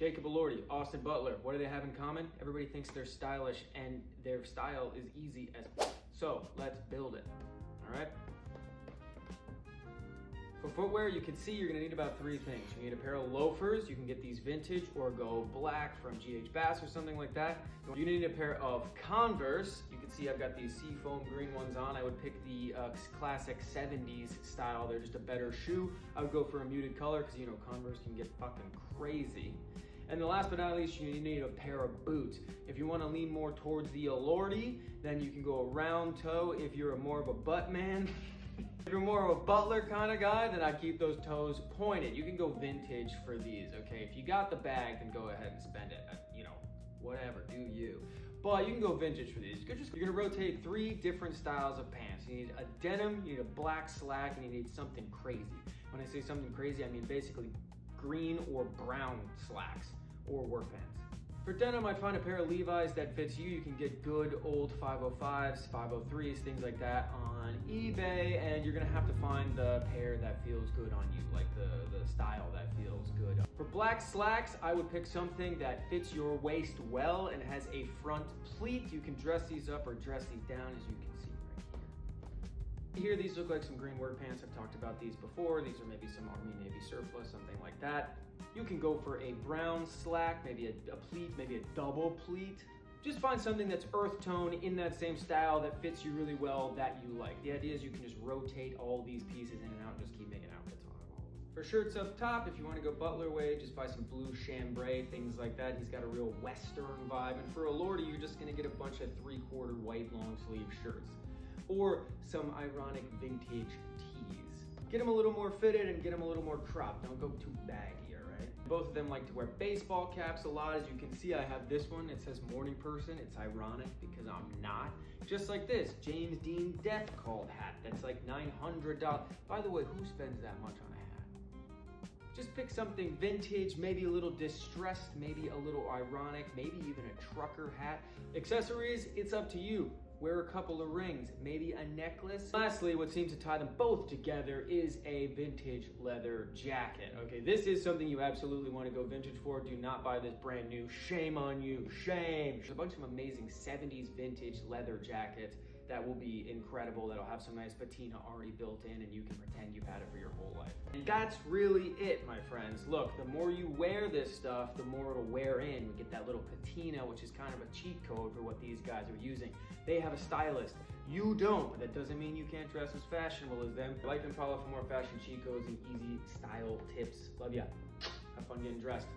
Jacob Elordi, Austin Butler. What do they have in common? Everybody thinks they're stylish and their style is easy as so let's build it. All right. For footwear, you can see you're gonna need about 3 things. You need a pair of loafers. You can get these vintage or go black from GH Bass or something like that. You need a pair of Converse. You can see I've got these seafoam green ones on. I would pick the classic 70s style. They're just a better shoe. I would go for a muted color because you know Converse can get fucking crazy. And the last but not least, you need a pair of boots. If you want to lean more towards the Elordi, then you can go a round toe. If you're more of a butt man, if you're more of a Butler kind of guy, then I keep those toes pointed. You can go vintage for these, okay? If you got the bag, then go ahead and spend it. You know, whatever, do you. But you can go vintage for these. You're gonna rotate 3 different styles of pants. You need a denim, you need a black slack, and you need something crazy. When I say something crazy, I mean basically green or brown slacks or work pants. For denim, I'd find a pair of Levi's that fits you. You can get good old 505s, 503s, things like that on eBay, and you're gonna have to find the pair that feels good on you, like the style that feels good. For black slacks, I would pick something that fits your waist well and has a front pleat. You can dress these up or dress these down, as you can see right here. Here, these look like some green work pants. I've talked about these before. These are maybe some Army Navy surplus, something like that. You can go for a brown slack, maybe a pleat, maybe a double pleat. Just find something that's earth tone in that same style that fits you really well that you like. The idea is you can just rotate all these pieces in and out and just keep making outfits on them. For shirts up top, if you want to go Butler way, just buy some blue chambray, things like that. He's got a real Western vibe. And for Elordi, you're just gonna get a bunch of 3/4 white long sleeve shirts or some ironic vintage tees. Get them a little more fitted and get them a little more cropped. Don't go too baggy, all right? Both of them like to wear baseball caps a lot. As you can see, I have this one. It says morning person. It's ironic because I'm not. Just like this, James Dean Death Called hat. That's like $900. By the way, who spends that much on a hat? Just pick something vintage, maybe a little distressed, maybe a little ironic, maybe even a trucker hat. Accessories, it's up to you. Wear a couple of rings, maybe a necklace. Lastly, what seems to tie them both together is a vintage leather jacket. Okay, this is something you absolutely want to go vintage for. Do not buy this brand new. Shame on you, shame. There's a bunch of amazing 70s vintage leather jackets that will be incredible, that'll have some nice patina already built in and you can pretend you've had it for your whole life. And that's really it, my friends. Look, the more you wear this stuff, the more it'll wear in. We get that little patina, which is kind of a cheat code for what these guys are using. They have a stylist. You don't, but that doesn't mean you can't dress as fashionable as them. Like and follow for more fashion cheat codes and easy style tips. Love ya. Have fun getting dressed.